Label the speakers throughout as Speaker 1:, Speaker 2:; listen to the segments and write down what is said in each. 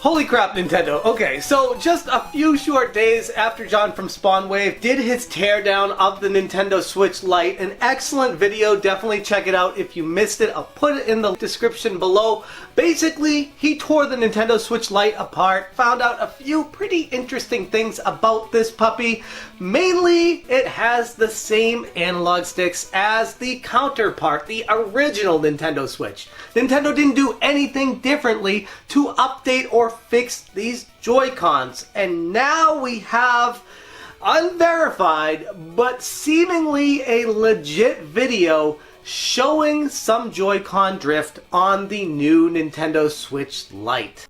Speaker 1: Holy crap, Nintendo. Okay, so just a few short days after John from Spawnwave did his teardown of the Nintendo Switch Lite. An excellent video, definitely check it out if you missed it. I'll put it in the description below. Basically, he tore the Nintendo Switch Lite apart, found out a few pretty interesting things about this puppy. Mainly, it has the same analog sticks as the counterpart, the original Nintendo Switch. Nintendo didn't do anything differently to update or fix these Joy-Cons, and now we have unverified but seemingly a legit video showing some Joy-Con drift on the new Nintendo Switch Lite.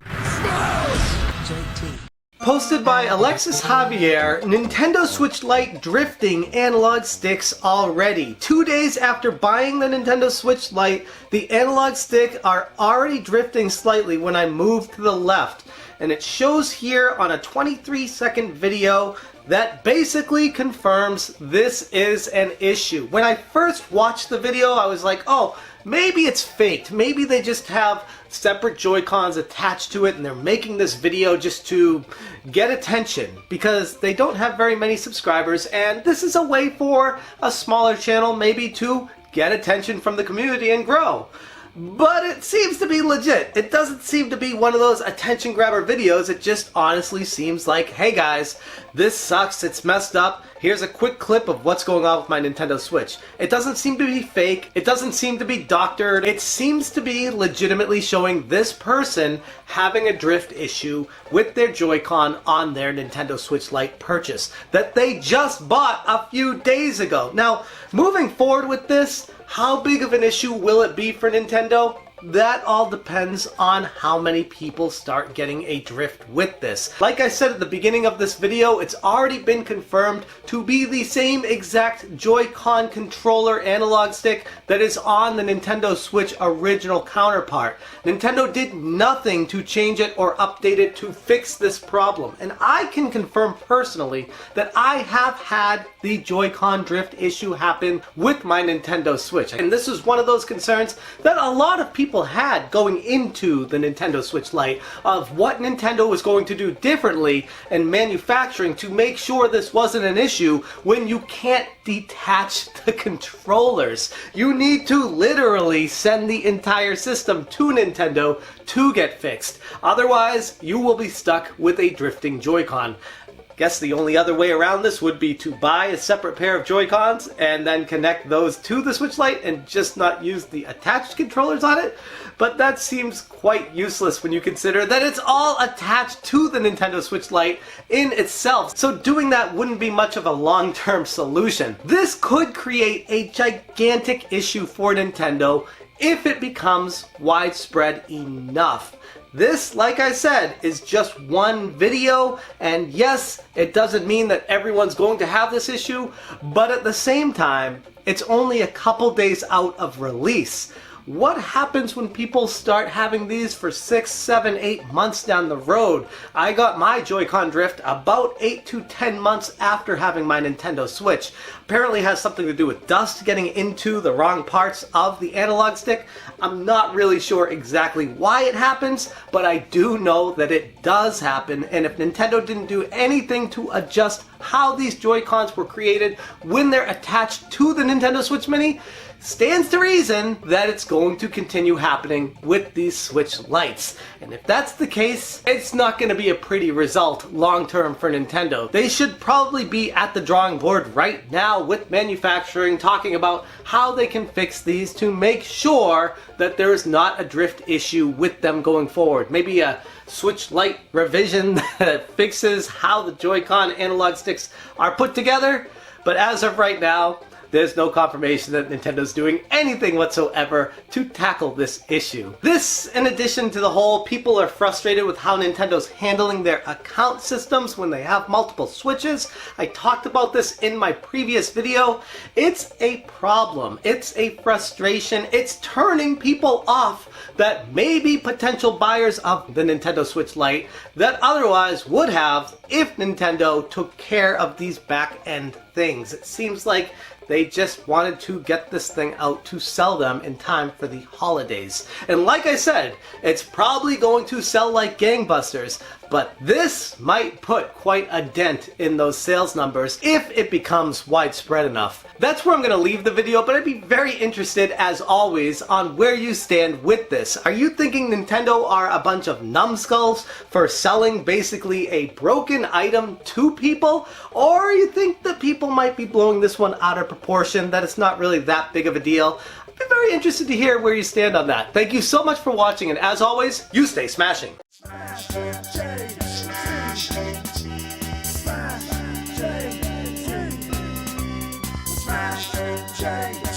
Speaker 1: Posted by Alexis Javier, Nintendo Switch Lite drifting analog sticks already. 2 days after buying the Nintendo Switch Lite, the analog stick are already drifting slightly when I move to the left. And it shows here on a 23-second video that basically confirms this is an issue. When I first watched the video, I was like, oh, maybe it's faked. Maybe they just have separate Joy-Cons attached to it and they're making this video just to get attention because they don't have very many subscribers, and this is a way for a smaller channel maybe to get attention from the community and grow. But it seems to be legit. It doesn't seem to be one of those attention grabber videos. It just honestly seems like, hey guys, this sucks, it's messed up. Here's a quick clip of what's going on with my Nintendo Switch. It doesn't seem to be fake. It doesn't seem to be doctored. It seems to be legitimately showing this person having a drift issue with their Joy-Con on their Nintendo Switch Lite purchase that they just bought a few days ago. Now, moving forward with this, how big of an issue will it be for Nintendo? That all depends on how many people start getting a drift with this. Like I said at the beginning of this video, it's already been confirmed to be the same exact Joy-Con controller analog stick that is on the Nintendo Switch original counterpart. Nintendo did nothing to change it or update it to fix this problem. And I can confirm personally that I have had the Joy-Con drift issue happen with my Nintendo Switch. And this is one of those concerns that a lot of people had going into the Nintendo Switch Lite of what Nintendo was going to do differently in manufacturing to make sure this wasn't an issue when you can't detach the controllers. You need to literally send the entire system to Nintendo to get fixed. Otherwise, you will be stuck with a drifting Joy-Con. Guess the only other way around this would be to buy a separate pair of Joy-Cons and then connect those to the Switch Lite and just not use the attached controllers on it. But that seems quite useless when you consider that it's all attached to the Nintendo Switch Lite in itself. So doing that wouldn't be much of a long-term solution. This could create a gigantic issue for Nintendo if it becomes widespread enough. This, like I said, is just one video, and yes, it doesn't mean that everyone's going to have this issue, but at the same time, it's only a couple days out of release. What happens when people start having these for 6, 7, 8 months down the road? I got my Joy-Con drift about 8 to 10 months after having my Nintendo Switch. Apparently has something to do with dust getting into the wrong parts of the analog stick. I'm not really sure exactly why it happens, but I do know that it does happen, and if Nintendo didn't do anything to adjust how these Joy-Cons were created when they're attached to the Nintendo Switch Mini, stands to reason that it's going to continue happening with these Switch Lites. And if that's the case, it's not going to be a pretty result long term for Nintendo. They should probably be at the drawing board right now with manufacturing, talking about how they can fix these to make sure that there is not a drift issue with them going forward. Maybe a Switch Lite revision that fixes how the Joy-Con analog sticks are put together. But as of right now, there's no confirmation that Nintendo's doing anything whatsoever to tackle this issue. This, in addition to the whole people are frustrated with how Nintendo's handling their account systems when they have multiple Switches. I talked about this in my previous video. It's a problem. It's a frustration. It's turning people off that may be potential buyers of the Nintendo Switch Lite that otherwise would have if Nintendo took care of these back-end things. It seems like They just wanted to get this thing out to sell them in time for the holidays. And like I said, it's probably going to sell like gangbusters, but this might put quite a dent in those sales numbers if it becomes widespread enough. That's where I'm going to leave the video, but I'd be very interested, as always, on where you stand with this. Are you thinking Nintendo are a bunch of numbskulls for selling basically a broken item to people? Or you think that people might be blowing this one out of proportion, that it's not really that big of a deal? I'd be very interested to hear where you stand on that. Thank you so much for watching, and as always, you stay smashing. Smash J.